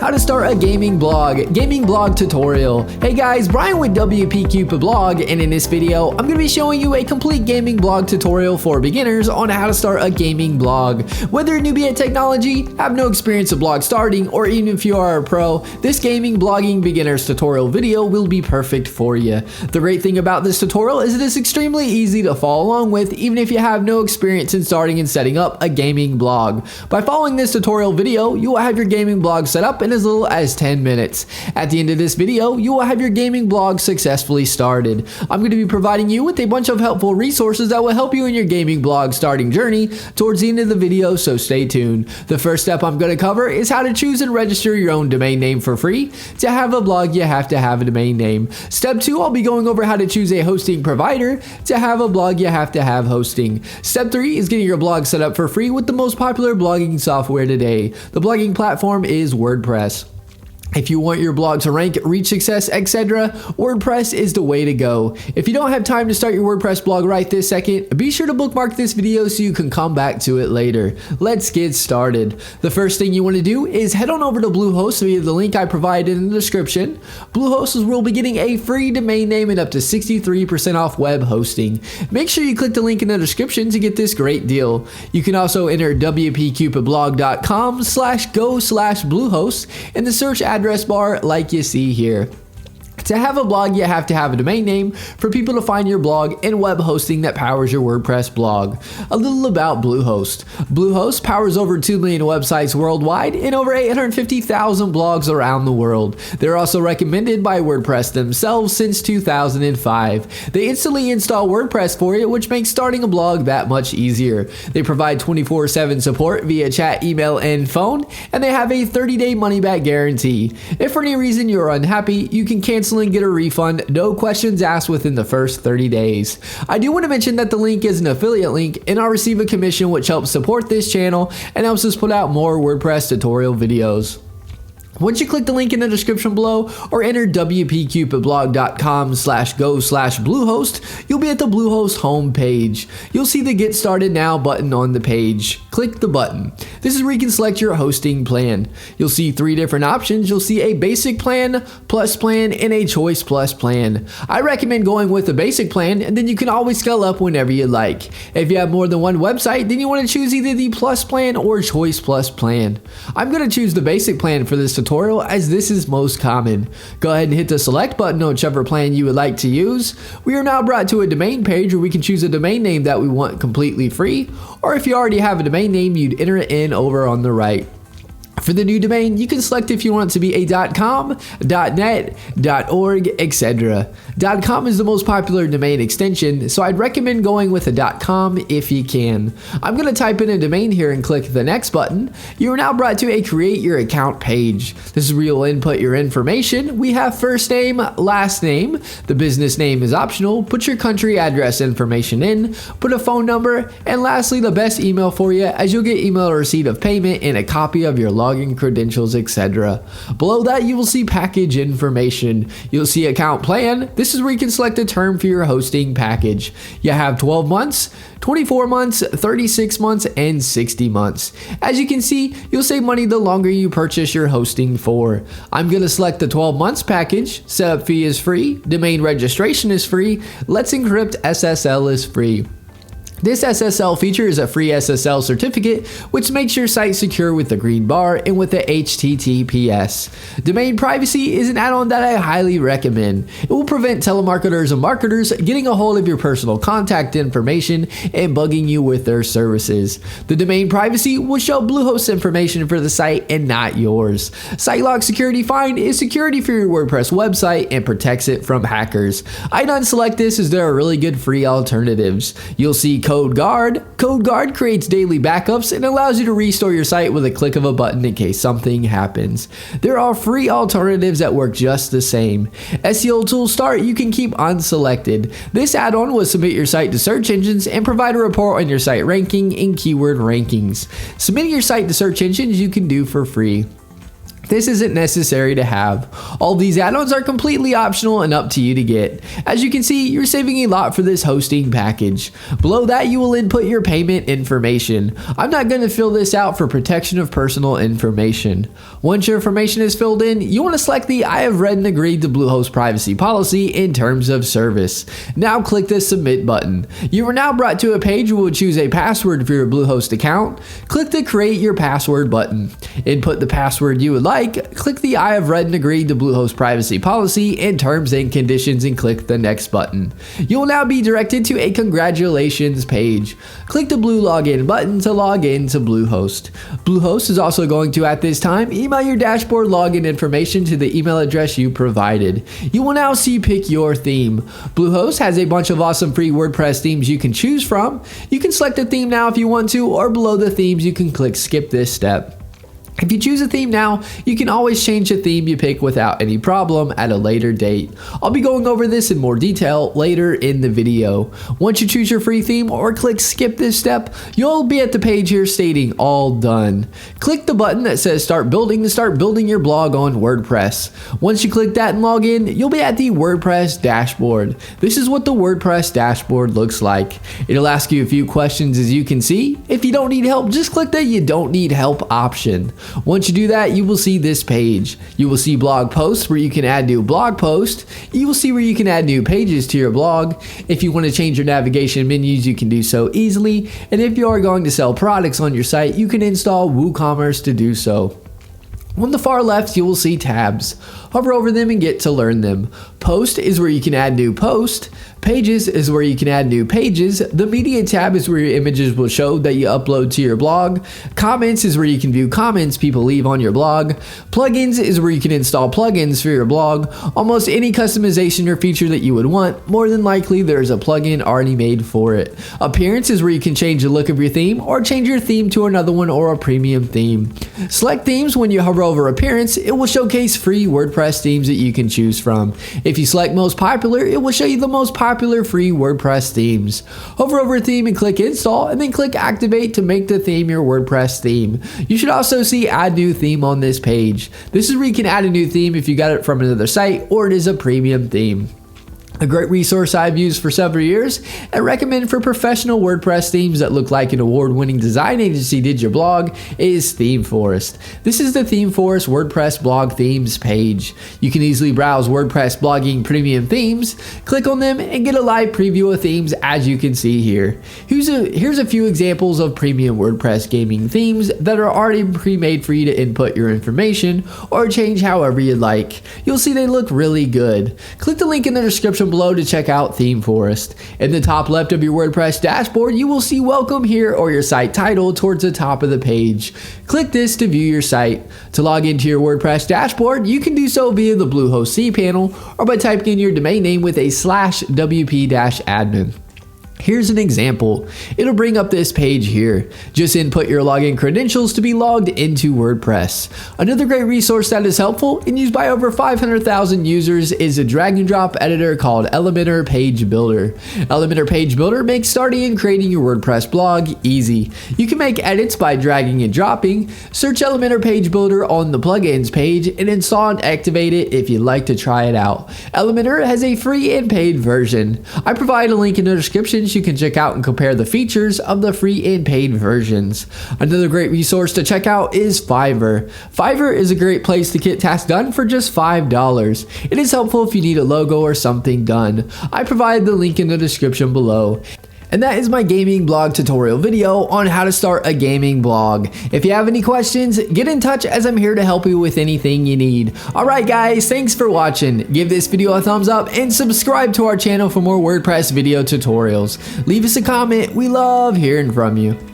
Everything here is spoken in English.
How to start a gaming blog tutorial. Hey guys, Brian with WP Cupid Blog, and in this video, I'm going to be showing you a complete gaming blog tutorial for beginners on how to start a gaming blog. Whether you're newbie at technology, have no experience of blog starting, or even if you are a pro, this gaming blogging beginners tutorial video will be perfect for you. The great thing about this tutorial is it is extremely easy to follow along with, even if you have no experience in starting and setting up a gaming blog. By following this tutorial video, you will have your gaming blog set up in as little as 10 minutes. At the end of this video, you will have your gaming blog successfully started. I'm going to be providing you with a bunch of helpful resources that will help you in your gaming blog starting journey towards the end of the video, so stay tuned. The first step I'm going to cover is how to choose and register your own domain name for free. To have a blog, you have to have a domain name. Step 2, I'll be going over how to choose a hosting provider. To have a blog, you have to have hosting. Step 3 is getting your blog set up for free with the most popular blogging software today. The blogging platform is WordPress. If you want your blog to rank, reach success, etc., WordPress is the way to go. If you don't have time to start your WordPress blog right this second, be sure to bookmark this video so you can come back to it later. Let's get started. The first thing you want to do is head on over to Bluehost via the link I provided in the description. Bluehost will be getting a free domain name and up to 63% off web hosting. Make sure you click the link in the description to get this great deal. You can also enter wpcupidblog.com/go/Bluehost in the search address bar like you see here. To have a blog, you have to have a domain name for people to find your blog and web hosting that powers your WordPress blog. A little about Bluehost. Bluehost powers over 2 million websites worldwide and over 850,000 blogs around the world. They're also recommended by WordPress themselves since 2005. They instantly install WordPress for you, which makes starting a blog that much easier. They provide 24/7 support via chat, email, and phone, and they have a 30-day money-back guarantee. If for any reason you're unhappy, you can cancel and get a refund, no questions asked within the first 30 days. I do want to mention that the link is an affiliate link, and I'll receive a commission which helps support this channel and helps us put out more WordPress tutorial videos. Once you click the link in the description below or enter wpcupidblog.com/go/Bluehost, you'll be at the Bluehost home page. You'll see the Get Started Now button on the page. Click the button. This is where you can select your hosting plan. You'll see 3 different options. You'll see a basic plan, plus plan, and a choice plus plan. I recommend going with the basic plan, and then you can always scale up whenever you like. If you have more than one website, then you want to choose either the plus plan or choice plus plan. I'm going to choose the basic plan for this tutorial as this is most common. Go ahead and hit the select button on whichever plan you would like to use. We are now brought to a domain page where we can choose a domain name that we want completely free, or if you already have a domain name, you'd enter it in over on the right. For the new domain, you can select if you want it to be a .com, .net, .org, etc. .com is the most popular domain extension, so I'd recommend going with a .com if you can. I'm going to type in a domain here and click the next button. You are now brought to a create your account page. This is where you'll input your information. We have first name, last name. The business name is optional. Put your country address information in, put a phone number, and lastly the best email for you, as you'll get email receipt of payment and a copy of your login credentials, etc. Below that, you will see package information. You'll see account plan. This is where you can select a term for your hosting package. You have 12 months, 24 months, 36 months, and 60 months. As you can see, you'll save money the longer you purchase your hosting for. I'm going to select the 12 months package. Setup fee is free. Domain registration is free. Let's Encrypt SSL is free. This SSL feature is a free SSL certificate which makes your site secure with the green bar and with the HTTPS. Domain privacy is an add-on that I highly recommend. It will prevent telemarketers and marketers getting a hold of your personal contact information and bugging you with their services. The domain privacy will show Bluehost information for the site and not yours. SiteLock Security Find is security for your WordPress website and protects it from hackers. I'd unselect this as there are really good free alternatives. You'll see CodeGuard. CodeGuard creates daily backups and allows you to restore your site with a click of a button in case something happens. There are free alternatives that work just the same. SEO Tool Start you can keep unselected. This add-on will submit your site to search engines and provide a report on your site ranking and keyword rankings. Submitting your site to search engines you can do for free. This isn't necessary to have. All these add-ons are completely optional and up to you to get. As you can see, you're saving a lot for this hosting package. Below that, you will input your payment information. I'm not going to fill this out for protection of personal information. Once your information is filled in, you want to select the I have read and agreed to Bluehost privacy policy in terms of service. Now click the submit button. You are now brought to a page where you will choose a password for your Bluehost account. Click the create your password button. Input the password you would like. Click the I have read and agreed to Bluehost privacy policy and terms and conditions and click the next button. You will now be directed to a congratulations page. Click the blue login button to log in to Bluehost. Bluehost is also going to, at this time, email your dashboard login information to the email address you provided. You will now see pick your theme. Bluehost has a bunch of awesome free WordPress themes you can choose from. You can select a theme now if you want to, or below the themes you can click skip this step. If you choose a theme now, you can always change the theme you pick without any problem at a later date. I'll be going over this in more detail later in the video. Once you choose your free theme or click skip this step, you'll be at the page here stating all done. Click the button that says start building to start building your blog on WordPress. Once you click that and log in, you'll be at the WordPress dashboard. This is what the WordPress dashboard looks like. It'll ask you a few questions as you can see. If you don't need help, just click the you don't need help option. Once you do that, you will see this page. You will see blog posts where you can add new blog posts. You will see where you can add new pages to your blog. If you want to change your navigation menus, you can do so easily. And if you are going to sell products on your site, you can install WooCommerce to do so. On the far left, you will see tabs. Hover over them and get to learn them. Post is where you can add new posts. Pages is where you can add new pages. The media tab is where your images will show that you upload to your blog. Comments is where you can view comments people leave on your blog. Plugins is where you can install plugins for your blog. Almost any customization or feature that you would want, more than likely there's a plugin already made for it. Appearance is where you can change the look of your theme or change your theme to another one or a premium theme. Select themes. When you hover over appearance, it will showcase free WordPress themes that you can choose from. If you select most popular, it will show you the most popular free WordPress themes. Hover over a theme and click install, and then click activate to make the theme your WordPress theme. You should also see add new theme on this page. This is where you can add a new theme if you got it from another site or it is a premium theme. A great resource I've used for several years and recommend for professional WordPress themes that look like an award-winning design agency did your blog is ThemeForest. This is the ThemeForest WordPress blog themes page. You can easily browse WordPress blogging premium themes, click on them, and get a live preview of themes as you can see here. Here's a few examples of premium WordPress gaming themes that are already pre-made for you to input your information or change however you'd like. You'll see they look really good. Click the link in the description below to check out ThemeForest. In the top left of your WordPress dashboard, you will see welcome here or your site title towards the top of the page. Click this to view your site. To log into your WordPress dashboard, you can do so via the Bluehost cPanel or by typing in your domain name with a /wp-admin. Here's an example. It'll bring up this page here. Just input your login credentials to be logged into WordPress. Another great resource that is helpful and used by over 500,000 users is a drag and drop editor called Elementor Page Builder. Elementor Page Builder makes starting and creating your WordPress blog easy. You can make edits by dragging and dropping. Search Elementor Page Builder on the plugins page and install and activate it if you'd like to try it out. Elementor has a free and paid version. I provide a link in the description. You can check out and compare the features of the free and paid versions. Another great resource to check out is Fiverr. Fiverr is a great place to get tasks done for just $5. It is helpful if you need a logo or something done. I provide the link in the description below. And that is my gaming blog tutorial video on how to start a gaming blog. If you have any questions, get in touch as I'm here to help you with anything you need. Alright guys, thanks for watching. Give this video a thumbs up and subscribe to our channel for more WordPress video tutorials. Leave us a comment, we love hearing from you.